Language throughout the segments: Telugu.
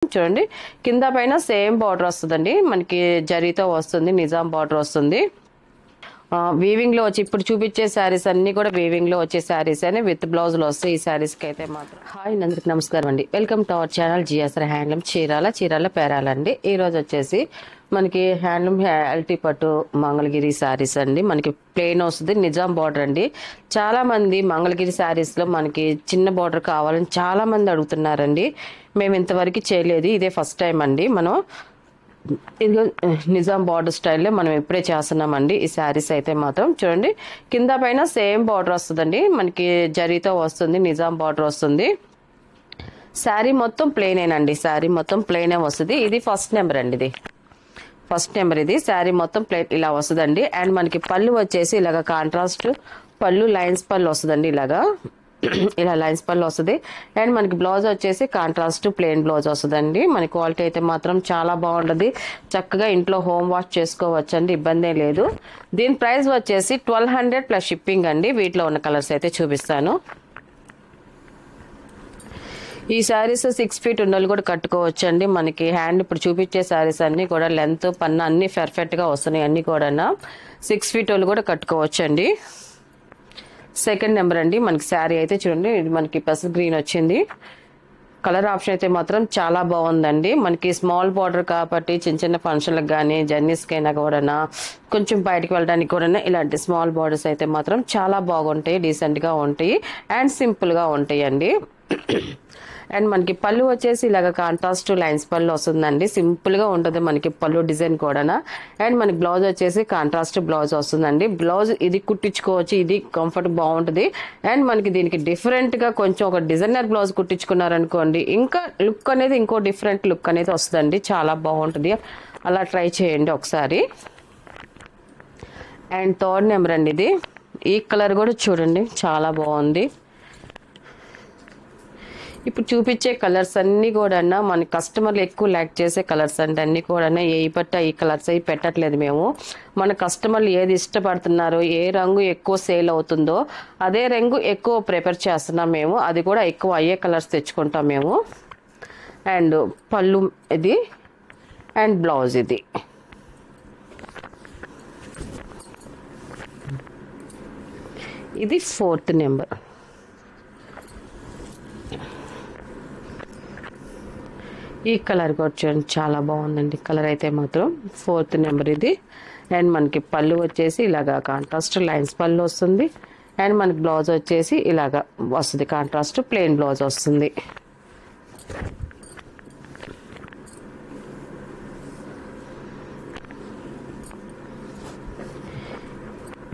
చూడండి కింద పైన సేమ్ బార్డర్ వస్తుందండి మనకి జరీతో వస్తుంది నిజాం బార్డర్ వస్తుంది వీవింగ్ లో వచ్చి ఇప్పుడు చూపించే శారీస్ అన్ని కూడా వీవింగ్ లో వచ్చే శారీస్ అని విత్ బ్లౌజ్ లో వస్తాయి ఈ శారీస్ కి అయితే మాత్రం హాయ్ అందరికి నమస్కారం అండి welcome to our channel GSR handloom Chirala పేరాలండి ఈ రోజు వచ్చేసి మనకి హ్యాండ్లూమ్ ఎల్టీ పట్టు మంగళగిరి శారీస్ అండి మనకి ప్లెయిన్ వస్తుంది నిజాం బార్డర్ అండి చాలా మంది మంగళగిరి శారీస్ లో మనకి చిన్న బార్డర్ కావాలని చాలా మంది అడుగుతున్నారండి మేము ఇంతవరకు చేయలేదు ఇదే ఫస్ట్ టైం అండి మనం ఇది నిజాం బార్డర్ స్టైల్లో మనం ఇప్పుడే చేస్తున్నామండి ఈ శారీస్ అయితే మాత్రం చూడండి కింద పైన సేమ్ బార్డర్ వస్తుందండి మనకి జరీతో వస్తుంది నిజాం బార్డర్ వస్తుంది శారీ మొత్తం ప్లెయినేనండి శారీ మొత్తం ప్లెయినే వస్తుంది ఇది ఫస్ట్ నెంబర్ అండి ఇది ఫస్ట్ నెంబర్ ఇది శారీ మొత్తం ప్లెయిన్ ఇలా వస్తుందండి అండ్ మనకి పళ్ళు వచ్చేసి ఇలాగ కాంట్రాస్ట్ పళ్ళు లైన్స్ పళ్ళు వస్తుందండి ఇలాగా ఇలా లైన్స్ పళ్ళు వస్తుంది అండ్ మనకి బ్లౌజ్ వచ్చేసి కాంట్రాస్ట్ ప్లెయిన్ బ్లౌజ్ వస్తుందండి మన క్వాలిటీ అయితే మాత్రం చాలా బాగుంటుంది చక్కగా ఇంట్లో హోమ్ వాష్ చేసుకోవచ్చు అండి ఇబ్బంది లేదు దీని ప్రైస్ వచ్చేసి 1200 ప్లస్ షిప్పింగ్ అండి వీటిలో ఉన్న కలర్స్ అయితే చూపిస్తాను ఈ శారీస్ 6 ఫీట్ ఉన్నోళ్ళు కూడా కట్టుకోవచ్చు అండి మనకి హ్యాండ్ ఇప్పుడు చూపించే శారీస్ అన్ని కూడా లెంత్ పన్న అన్ని పర్ఫెక్ట్ గా వస్తున్నాయి అన్ని కూడా 6 ఫీట్ వాళ్ళు కూడా కట్టుకోవచ్చు అండి సెకండ్ నెంబర్ అండి మనకి శారీ అయితే చూడండి ఇది మనకి పెసల్ గ్రీన్ వచ్చింది కలర్ ఆప్షన్ అయితే మాత్రం చాలా బాగుందండి మనకి స్మాల్ బార్డర్ కాబట్టి చిన్న చిన్న ఫంక్షన్లకు కానీ జర్నీస్కి అయినా కూడా కొంచెం బయటకు వెళ్ళడానికి కూడా ఇలాంటి స్మాల్ బార్డర్స్ అయితే మాత్రం చాలా బాగుంటాయి డీసెంట్గా ఉంటాయి అండ్ సింపుల్గా ఉంటాయి అండి అండ్ మనకి పళ్ళు వచ్చేసి ఇలాగ కాంట్రాస్ట్ లైన్స్ పళ్ళు వస్తుందండి సింపుల్ గా ఉంటుంది మనకి పళ్ళు డిజైన్ కూడా అండ్ మనకి బ్లౌజ్ వచ్చేసి కాంట్రాస్ట్ బ్లౌజ్ వస్తుందండి బ్లౌజ్ ఇది కుట్టించుకోవచ్చు ఇది కంఫర్ట్ బాగుంటుంది అండ్ మనకి దీనికి డిఫరెంట్ గా కొంచెం ఒక డిజైనర్ బ్లౌజ్ కుట్టించుకున్నారనుకోండి ఇంకా లుక్ అనేది ఇంకో డిఫరెంట్ లుక్ అనేది వస్తుందండి చాలా బాగుంటుంది అలా ట్రై చేయండి ఒకసారి అండ్ థర్డ్ నెంబర్ అండి ఇది ఈ కలర్ కూడా చూడండి చాలా బాగుంది ఇప్పుడు చూపించే కలర్స్ అన్ని కూడా మన కస్టమర్లు ఎక్కువ లైక్ చేసే కలర్స్ అంటే అన్ని కూడా ఏ పట్ట ఈ కలర్స్ అవి పెట్టట్లేదు మేము మన కస్టమర్లు ఏది ఇష్టపడుతున్నారో ఏ రంగు ఎక్కువ సేల్ అవుతుందో అదే రంగు ఎక్కువ ప్రిఫర్ చేస్తున్నాం మేము అది కూడా ఎక్కువ అయ్యే కలర్స్ తెచ్చుకుంటాం మేము అండ్ పళ్ళు ఇది అండ్ బ్లౌజ్ ఇది ఇది ఫోర్త్ నెంబర్ ఈ కలర్ కూడా చూడండి చాలా బాగుందండి కలర్ అయితే మాత్రం ఫోర్త్ నెంబర్ ఇది అండ్ మనకి పళ్ళు వచ్చేసి ఇలాగా కాంట్రాస్ట్ లైన్స్ పళ్ళు వస్తుంది అండ్ మనకి బ్లౌజ్ వచ్చేసి ఇలాగా వస్తుంది కాంట్రాస్ట్ ప్లెయిన్ బ్లౌజ్ వస్తుంది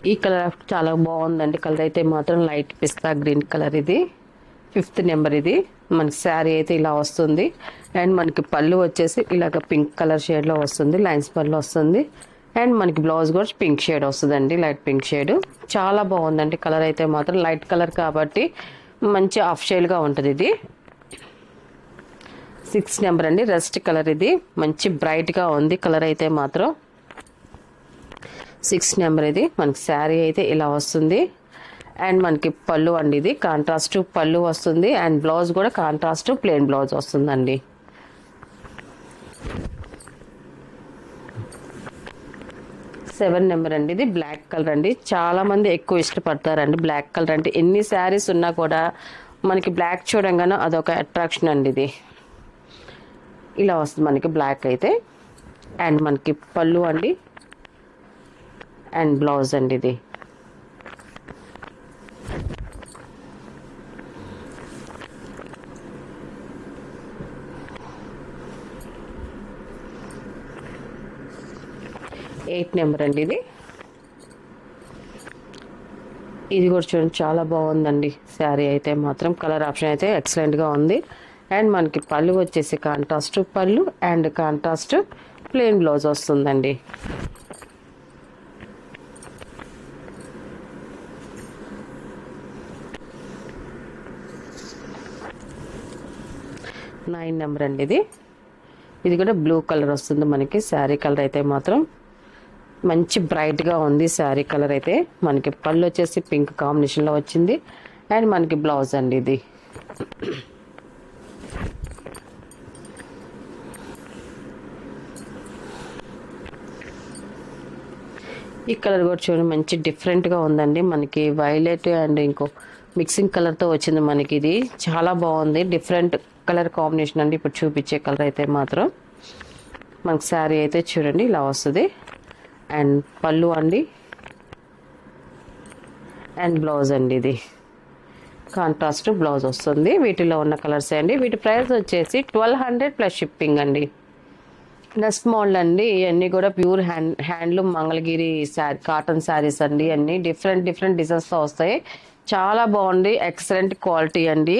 ఈ కలర్ చాలా బాగుందండి కలర్ అయితే మాత్రం లైట్ పిస్తా గ్రీన్ కలర్ ఇది ఫిఫ్త్ నెంబర్ ఇది మనకి శారీ అయితే ఇలా వస్తుంది అండ్ మనకి పళ్ళు వచ్చేసి ఇలాగ పింక్ కలర్ షేడ్లో వస్తుంది లైన్స్ పళ్ళు వస్తుంది అండ్ మనకి బ్లౌజ్ కూడా పింక్ షేడ్ వస్తుందండి లైట్ పింక్ షేడ్ చాలా బాగుందండి కలర్ అయితే మాత్రం లైట్ కలర్ కాబట్టి మంచి ఆఫ్ షేడ్గా ఉంటుంది ఇది 6 నెంబర్ అండి రెస్ట్ కలర్ ఇది మంచి బ్రైట్గా ఉంది కలర్ అయితే మాత్రం 6 నెంబర్ ఇది మనకి శారీ అయితే ఇలా వస్తుంది అండ్ మనకి పళ్ళు అండి ఇది కాంట్రాస్ట్ పళ్ళు వస్తుంది అండ్ బ్లౌజ్ కూడా కాంట్రాస్ట్ ప్లెయిన్ బ్లౌజ్ వస్తుందండి 7 నెంబర్ అండి ఇది బ్లాక్ కలర్ అండి చాలా మంది ఎక్కువ ఇష్టపడతారండి బ్లాక్ కలర్ అంటే ఎన్ని శారీస్ ఉన్నా కూడా మనకి బ్లాక్ చూడంగానే అదొక అట్రాక్షన్ అండి ఇది ఇలా వస్తుంది మనకి బ్లాక్ అయితే అండ్ మనకి పళ్ళు అండి అండ్ బ్లౌజ్ అండి ఇది ఎయిట్ నెంబర్ అండి ఇది కూడా చూడండి చాలా బాగుందండి శారీ అయితే మాత్రం కలర్ ఆప్షన్ అయితే ఎక్సలెంట్గా ఉంది అండ్ మనకి పళ్ళు వచ్చేసి కాంట్రాస్ట్ పళ్ళు అండ్ కాంట్రాస్ట్ ప్లెయిన్ బ్లౌజ్ వస్తుందండి నైన్ నెంబర్ అండి ఇది కూడా బ్లూ కలర్ వస్తుంది మనకి శారీ కలర్ అయితే మాత్రం మంచి బ్రైట్ గా ఉంది శారీ కలర్ అయితే మనకి పళ్ళు వచ్చేసి పింక్ కాంబినేషన్ లో వచ్చింది అండ్ మనకి బ్లౌజ్ అండి ఇది ఈ కలర్ కూడా చూడండి మంచి డిఫరెంట్గా ఉందండి. మనకి వైలెట్ అండ్ ఇంకో మిక్సింగ్ కలర్తో వచ్చింది మనకి. ఇది చాలా బాగుంది, డిఫరెంట్ కలర్ కాంబినేషన్ అండి. ఇప్పుడు చూపించే కలర్ అయితే మాత్రం మనకి శారీ అయితే చూడండి ఇలా వస్తుంది. అండ్ పళ్ళు అండి అండ్ బ్లౌజ్ అండి. ఇది కాంట్రాస్ట్ బ్లౌజ్ వస్తుంది. వీటిలో ఉన్న కలర్స్ అండి. వీటి ప్రైస్ వచ్చేసి 1200 ప్లస్ షిప్పింగ్ అండి. నెక్స్ట్ మోడల్ అండి. ఇవన్నీ కూడా pure handloom Mangalagiri sari cotton saris అండి. అన్ని డిఫరెంట్ డిజైన్స్తో వస్తాయి. చాలా బాగుంది, ఎక్సలెంట్ క్వాలిటీ అండి.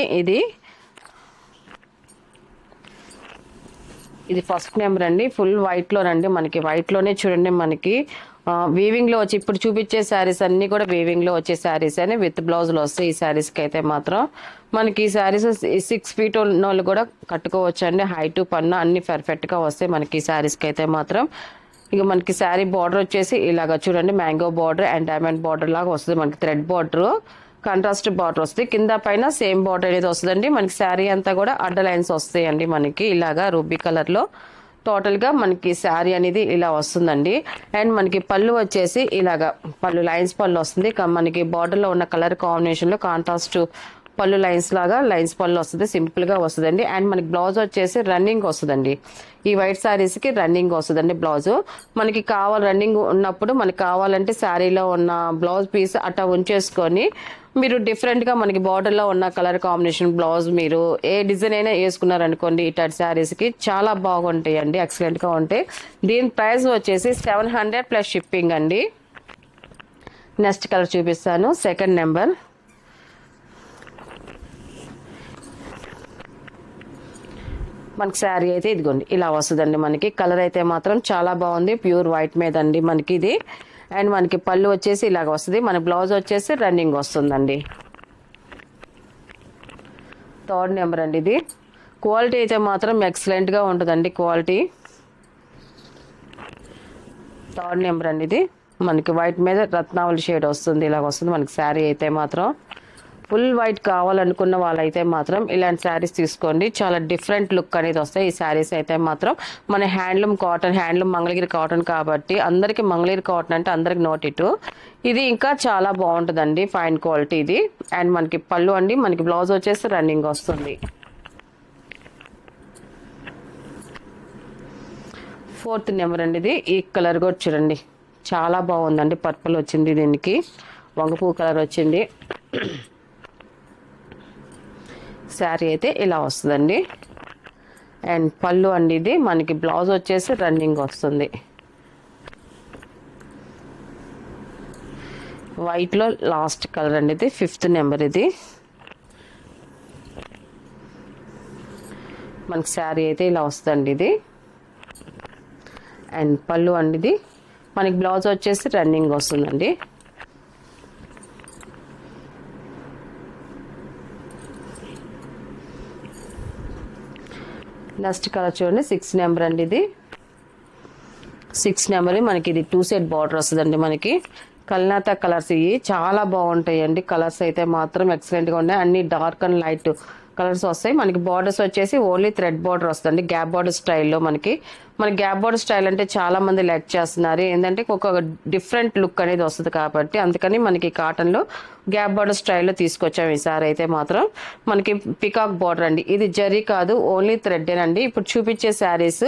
ఇది ఫస్ట్ నెంబర్ అండి. ఫుల్ వైట్లోనండి. మనకి వైట్లోనే చూడండి మనకి వీవింగ్లో వచ్చి ఇప్పుడు చూపించే శారీస్ అన్నీ కూడా వీవింగ్లో వచ్చే శారీస్ అని విత్ బ్లౌజులు వస్తాయి. ఈ శారీస్కి అయితే మాత్రం మనకి ఈ శారీస్ 6 ఫీట్ వాళ్ళు కూడా కట్టుకోవచ్చు అండి. హైట్ పన్ను అన్ని పర్ఫెక్ట్గా వస్తాయి మనకి ఈ శారీస్కి అయితే మాత్రం. ఇక మనకి శారీ బార్డర్ వచ్చేసి ఇలాగ చూడండి mango border and diamond border లాగా వస్తుంది. మనకి థ్రెడ్ బార్డర్ కాంట్రాస్ట్ బార్డర్ వస్తుంది. కింద పైన సేమ్ బార్డర్ అనేది వస్తుందండి. మనకి శారీ అంతా కూడా అడ్డ లైన్స్ వస్తాయండి మనకి ఇలాగా రూబీ కలర్లో. టోటల్గా మనకి శారీ అనేది ఇలా వస్తుందండి. అండ్ మనకి పళ్ళు వచ్చేసి ఇలాగా పళ్ళు లైన్స్ పళ్ళు వస్తుంది. మనకి బార్డర్లో ఉన్న కలర్ కాంబినేషన్లో కాంట్రాస్ట్ పళ్ళు లైన్స్ లాగా లైన్స్ పళ్ళు వస్తుంది. సింపుల్గా వస్తుందండి. అండ్ మనకి బ్లౌజ్ వచ్చేసి రన్నింగ్ వస్తుందండి. ఈ వైట్ శారీస్కి రన్నింగ్ వస్తుందండి బ్లౌజు. మనకి రన్నింగ్ ఉన్నప్పుడు మనకి కావాలంటే శారీలో ఉన్న బ్లౌజ్ పీస్ అట్లా ఉంచేసుకొని మీరు డిఫరెంట్గా మనకి బార్డర్లో ఉన్న కలర్ కాంబినేషన్ బ్లౌజ్ మీరు ఏ డిజైన్ అయినా వేసుకున్నారనుకోండి ఇట్లాంటి శారీస్కి చాలా బాగుంటాయి అండి, ఎక్సలెంట్గా ఉంటాయి. దీని ప్రైస్ వచ్చేసి 700 ప్లస్ షిప్పింగ్ అండి. నెక్స్ట్ కలర్ చూపిస్తాను. Second number. మనకి శారీ అయితే ఇదిగోండి ఇలా వస్తుందండి. మనకి కలర్ అయితే మాత్రం చాలా బాగుంది, ప్యూర్ వైట్ మీద అండి మనకి ఇది. అండ్ మనకి పళ్ళు వచ్చేసి ఇలాగ వస్తుంది. మన బ్లౌజ్ వచ్చేసి రన్నింగ్ వస్తుందండి. థర్డ్ నెంబర్ అండి. ఇది క్వాలిటీ అయితే మాత్రం ఎక్సలెంట్గా ఉంటుందండి క్వాలిటీ. థర్డ్ నెంబర్ అండి. ఇది మనకి వైట్ మీద రత్నావళి షేడ్ వస్తుంది, ఇలాగ వస్తుంది మనకి శారీ అయితే మాత్రం. ఫుల్ వైట్ కావాలనుకున్న వాళ్ళైతే మాత్రం ఇలాంటి శారీస్ తీసుకోండి. చాలా డిఫరెంట్ లుక్ అనేది వస్తాయి ఈ శారీస్ అయితే మాత్రం. మన handloom cotton, handloom Mangalagiri cotton కాబట్టి అందరికి మంగళగిరి కాటన్ అంటే అందరికి నోటిటు. ఇది ఇంకా చాలా బాగుంటుందండి, ఫైన్ క్వాలిటీ ఇది. అండ్ మనకి పళ్ళు అండి, మనకి బ్లౌజ్ వచ్చేసి రన్నింగ్ వస్తుంది. ఫోర్త్ నెంబర్ అండి. ఇది ఈ కలర్ కూడా చూడండి చాలా బాగుందండి. పర్పుల్ వచ్చింది, దీనికి వంగపూ కలర్ వచ్చింది. శారీ అయితే ఇలా వస్తుందండి. అండ్ పళ్ళు అండి. ఇది మనకి బ్లౌజ్ వచ్చేసి రన్నింగ్ వస్తుంది. వైట్లో లాస్ట్ కలర్ అండి. ఇది ఫిఫ్త్ నెంబర్. ఇది మనకి శారీ అయితే ఇలా వస్తుందండి. ఇది అండ్ పళ్ళు అండి. ఇది మనకి బ్లౌజ్ వచ్చేసి రన్నింగ్ వస్తుందండి. నెక్స్ట్ కలర్ చూడండి 6 నెంబర్ అండి. ఇది 6 నెంబర్. మనకి ఇది 2 సెట్ బార్డర్ వస్తుందండి. మనకి కల్నాతా కలర్స్ ఇవి చాలా బాగుంటాయి అండి. కలర్స్ అయితే మాత్రం ఎక్సలెంట్గా ఉన్నాయి. అన్ని డార్క్ అండ్ లైట్ కలర్స్ వస్తాయి. మనకి బార్డర్స్ వచ్చేసి ఓన్లీ థ్రెడ్ బార్డర్ వస్తుంది, గ్యాప్ బార్డర్ స్టైల్లో. మనకి గ్యాప్ బార్డర్ స్టైల్ అంటే చాలా మంది లైక్ చేస్తున్నారు. ఏంటంటే ఒక డిఫరెంట్ లుక్ అనేది వస్తుంది కాబట్టి అందుకని మనకి కాటన్లో గ్యాప్ బార్డర్ స్టైల్లో తీసుకొచ్చాము ఈసారి అయితే మాత్రం. మనకి పికాక్ బార్డర్ అండి. ఇది జరీ కాదు, ఓన్లీ థ్రెడ్డేనండి. ఇప్పుడు చూపించే శారీస్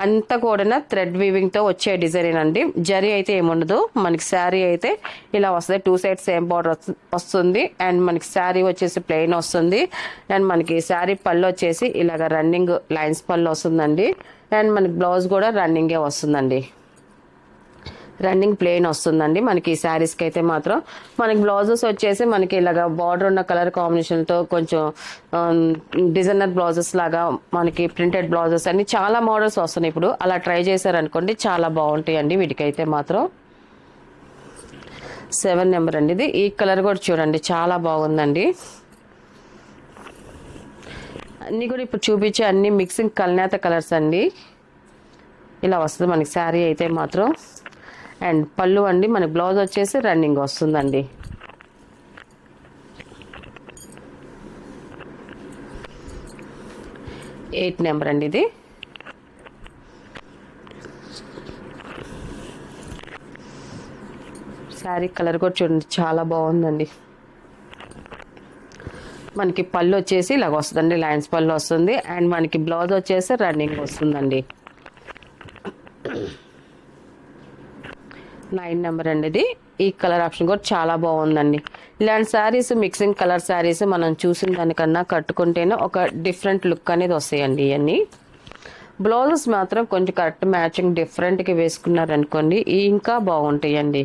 అంతా కూడా థ్రెడ్ వీవింగ్తో వచ్చే డిజైన్ అండి. జరీ అయితే ఏముండదు. మనకి శారీ అయితే ఇలా వస్తుంది. 2 సైడ్స్ సేమ్ బార్డర్ వస్తుంది. అండ్ మనకి శారీ వచ్చేసి ప్లెయిన్ వస్తుంది. అండ్ మనకి శారీ పళ్ళు వచ్చేసి ఇలాగ రన్నింగ్ లైన్స్ పళ్ళు వస్తుందండి. అండ్ మనకి బ్లౌజ్ కూడా రన్నింగే వస్తుందండి. రన్నింగ్ ప్లెయిన్ వస్తుందండి మనకి ఈ శారీస్కి అయితే మాత్రం. మనకి బ్లౌజెస్ వచ్చేసి మనకి ఇలాగ బార్డర్ ఉన్న కలర్ కాంబినేషన్తో కొంచెం డిజైనర్ బ్లౌజెస్ లాగా మనకి ప్రింటెడ్ బ్లౌజెస్ అన్ని చాలా మోడల్స్ వస్తున్నాయి ఇప్పుడు. అలా ట్రై చేశారనుకోండి చాలా బాగుంటాయండి వీటికైతే మాత్రం. 7 నెంబర్ అండి. ఇది ఈ కలర్ కూడా చూడండి చాలా బాగుందండి. అన్నీ కూడా ఇప్పుడు చూపించే అన్ని మిక్సింగ్ కల్నేత కలర్స్ అండి. ఇలా వస్తుంది మనకి శారీ అయితే మాత్రం. అండ్ పళ్ళు అండి, మనకి బ్లౌజ్ వచ్చేసి రన్నింగ్ వస్తుందండి. ఎయిట్ నెంబర్ అండి. ఇది శారీ కలర్ కూడా చూడండి చాలా బాగుందండి. మనకి పళ్ళు వచ్చేసి ఇలాగ వస్తుందండి, లైన్స్ పళ్ళు వస్తుంది. అండ్ మనకి బ్లౌజ్ వచ్చేసి రన్నింగ్ వస్తుందండి. 9 నెంబర్ అండి ఇది. ఈ కలర్ ఆప్షన్ కూడా చాలా బాగుందండి. ఇలాంటి శారీస్ మిక్సింగ్ కలర్ శారీస్ మనం చూసిన దానికన్నా కట్టుకుంటేనే ఒక డిఫరెంట్ లుక్ అనేది వస్తాయండి. ఇవన్నీ బ్లౌజెస్ మాత్రం కొంచెం కరెక్ట్ మ్యాచింగ్ డిఫరెంట్గా వేసుకున్నారనుకోండి ఇంకా బాగుంటాయండి.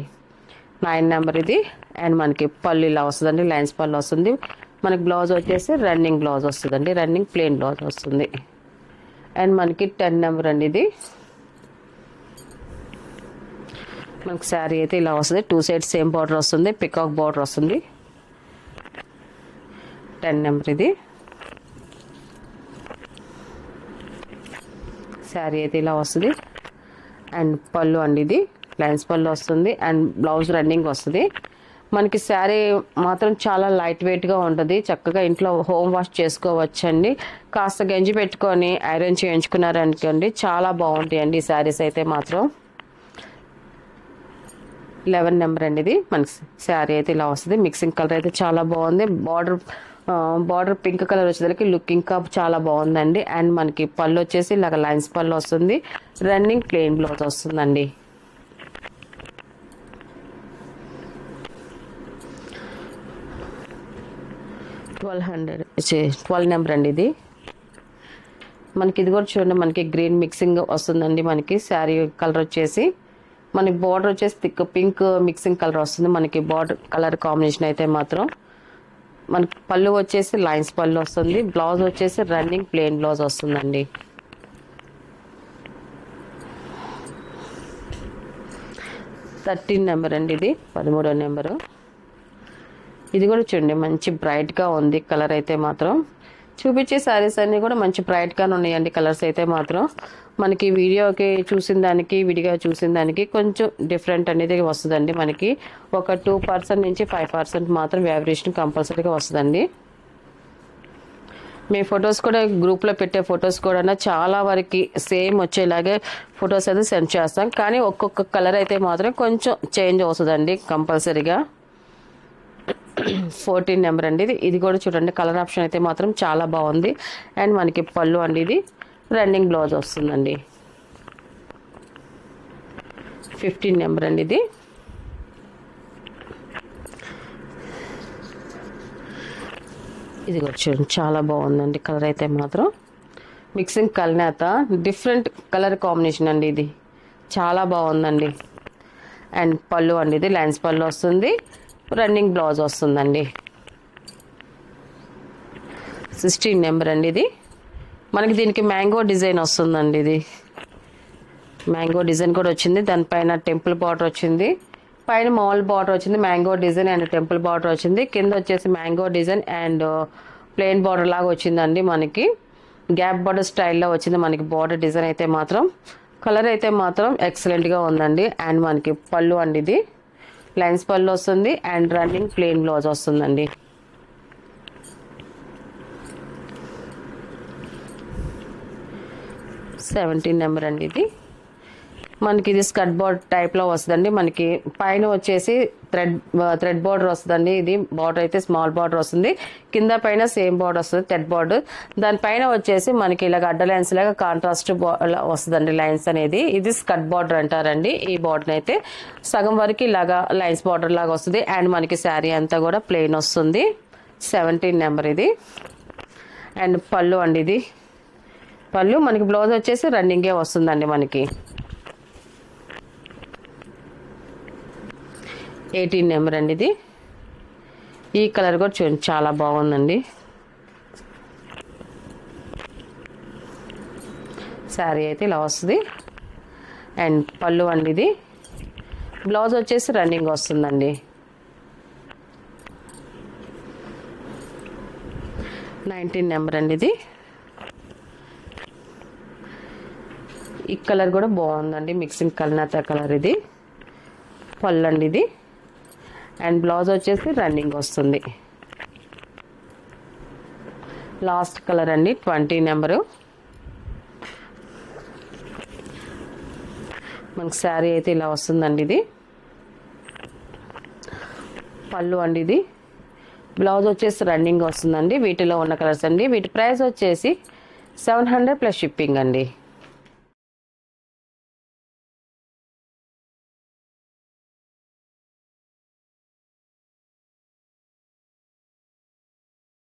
9 నెంబర్ ఇది. అండ్ మనకి పళ్ళు ఇలా వస్తుందండి, లైన్స్ పళ్ళు వస్తుంది. మనకి బ్లౌజ్ వచ్చేసి రన్నింగ్ బ్లౌజ్ వస్తుందండి, రన్నింగ్ ప్లెయిన్ బ్లౌజ్ వస్తుంది. అండ్ మనకి 10 నెంబర్ అండి ఇది. మనకి శారీ అయితే ఇలా వస్తుంది, 2 సైడ్స్ సేమ్ బార్డర్ వస్తుంది, పికాక్ బార్డర్ వస్తుంది. 10 నెంబర్ ఇది. శారీ అయితే ఇలా వస్తుంది. అండ్ పళ్ళు అండి ఇది, లైన్స్ పళ్ళు వస్తుంది. అండ్ బ్లౌజ్ రన్నింగ్ వస్తుంది. మనకి శారీ మాత్రం చాలా లైట్ వెయిట్గా ఉంటుంది. చక్కగా ఇంట్లో హోమ్ వాష్ చేసుకోవచ్చండి. కాస్త గంజి పెట్టుకొని ఐరన్ చేయించుకున్నారనుకోండి చాలా బాగుంటాయండి ఈ శారీస్ అయితే మాత్రం. 11 నెంబర్ అండి ఇది. మనకి శారీ అయితే ఇలా వస్తుంది. మిక్సింగ్ కలర్ అయితే చాలా బాగుంది. బార్డర్ పింక్ కలర్ వచ్చేసరికి లుక్ ఇంకా చాలా బాగుందండి. అండ్ మనకి పళ్ళు వచ్చేసి ఇలాగ లైన్స్ పళ్ళు వస్తుంది, రన్నింగ్ ప్లెయిన్ బ్లౌజ్ వస్తుందండి. 12 నెంబర్ అండి ఇది. మనకి ఇది కూడా చూడండి, మనకి గ్రీన్ మిక్సింగ్ వస్తుందండి. మనకి శారీ కలర్ వచ్చేసి మనకి బార్డర్ వచ్చేసి థిక్ పింక్ మిక్సింగ్ కలర్ వస్తుంది. మనకి బార్డర్ కలర్ కాంబినేషన్ అయితే మాత్రం మనకి పళ్ళు వచ్చేసి లైన్స్ పళ్ళు వస్తుంది, బ్లౌజ్ వచ్చేసి రన్నింగ్ ప్లెయిన్ బ్లౌజ్ వస్తుందండి. 13 నెంబర్ అండి ఇది. 13వ నెంబరు. ఇది కూడా చూడండి మంచి బ్రైట్గా ఉంది కలర్ అయితే మాత్రం. చూపించే శారీస్ అన్నీ కూడా మంచి బ్రైట్గానే ఉన్నాయండి కలర్స్ అయితే మాత్రం. మనకి వీడియోకి చూసిన దానికి విడిగా చూసిన దానికి కొంచెం డిఫరెంట్ అనేది వస్తుందండి. మనకి ఒక 2% నుంచి 5% మాత్రం వేరియేషన్ కంపల్సరీగా వస్తుందండి. మీ ఫొటోస్ కూడా గ్రూప్లో పెట్టే ఫొటోస్ కూడా చాలా వరకు సేమ్ వచ్చేలాగే ఫొటోస్ అయితే సెండ్ చేస్తాం. కానీ ఒక్కొక్క కలర్ అయితే మాత్రం కొంచెం చేంజ్ అవుతుందండి కంపల్సరీగా. 14 నెంబర్ అండి ఇది. ఇది కూడా చూడండి కలర్ ఆప్షన్ అయితే మాత్రం చాలా బాగుంది. అండ్ మనకి పళ్ళు అండి ఇది, రన్నింగ్ బ్లౌజ్ వస్తుందండి. 15 నెంబర్ అండి ఇది. ఇది కూడా చూడండి చాలా బాగుందండి కలర్ అయితే మాత్రం. మిక్సింగ్ కల్నేత డిఫరెంట్ కలర్ కాంబినేషన్ అండి ఇది, చాలా బాగుందండి. అండ్ పళ్ళు అండి ఇది, లైన్స్ పళ్ళు వస్తుంది, రన్నింగ్ బ్లౌజ్ వస్తుందండి. 16 నెంబర్ అండి ఇది. మనకి దీనికి మ్యాంగో డిజైన్ వస్తుందండి. ఇది మ్యాంగో డిజైన్ కూడా వచ్చింది. దానిపైన టెంపుల్ బార్డర్ వచ్చింది, పైన మామూలు బార్డర్ వచ్చింది, mango design and temple border వచ్చింది. కింద వచ్చేసి mango design and plain border లాగా వచ్చిందండి. మనకి గ్యాప్ బార్డర్ స్టైల్లో వచ్చింది మనకి బార్డర్ డిజైన్ అయితే మాత్రం. కలర్ అయితే మాత్రం ఎక్సలెంట్గా ఉందండి. అండ్ మనకి పళ్ళు అండి ఇది, లైన్స్ పళ్ళు వస్తుంది అండ్ రన్నింగ్ ప్లెయిన్ బ్లౌజ్ వస్తుందండి. 17 నెంబర్ అండి ఇది. మనకి ఇది స్కర్ట్ బార్డర్ టైప్లో వస్తుందండి. మనకి పైన వచ్చేసి థ్రెడ్ బార్డర్ వస్తుందండి. ఇది బార్డర్ అయితే స్మాల్ బార్డర్ వస్తుంది, కింద పైన సేమ్ బార్డర్ వస్తుంది థ్రెడ్ బార్డర్. దానిపైన వచ్చేసి మనకి ఇలాగ అడ్డ లైన్స్ లాగా కాంట్రాస్ట్ వస్తుందండి లైన్స్ అనేది. ఇది స్కర్ట్ బార్డర్ అంటారండి. ఈ బార్డర్ అయితే సగం వరకు ఇలాగా లైన్స్ బార్డర్ లాగా వస్తుంది. అండ్ మనకి శారీ అంతా కూడా ప్లెయిన్ వస్తుంది. 17 నెంబర్ ఇది. అండ్ పళ్ళు అండి ఇది. పళ్ళు మనకి బ్లౌజ్ వచ్చేసి రన్నింగే వస్తుందండి మనకి. 18 నెంబర్ అండి ఇది. ఈ కలర్ కూడా చూడండి చాలా బాగుందండి. శారీ అయితే ఇలా వస్తుంది. అండ్ పళ్ళు అండి ఇది. బ్లౌజ్ వచ్చేసి రన్నింగ్ వస్తుందండి. 19 నెంబర్ అండి ఇది. ఈ కలర్ కూడా బాగుందండి, మిక్సింగ్ కల్నాతా కలర్ ఇది. పళ్ళు అండి ఇది. అండ్ బ్లౌజ్ వచ్చేసి రన్నింగ్ వస్తుంది. లాస్ట్ కలర్ అండి 20 నెంబరు. మనకి శారీ అయితే ఇలా వస్తుందండి ఇది. పళ్ళు అండి ఇది. బ్లౌజ్ వచ్చేసి రన్నింగ్ వస్తుందండి. వీటిలో ఉన్న కలర్స్ అండి. వీటి ప్రైస్ వచ్చేసి 700 ప్లస్ షిప్పింగ్ అండి.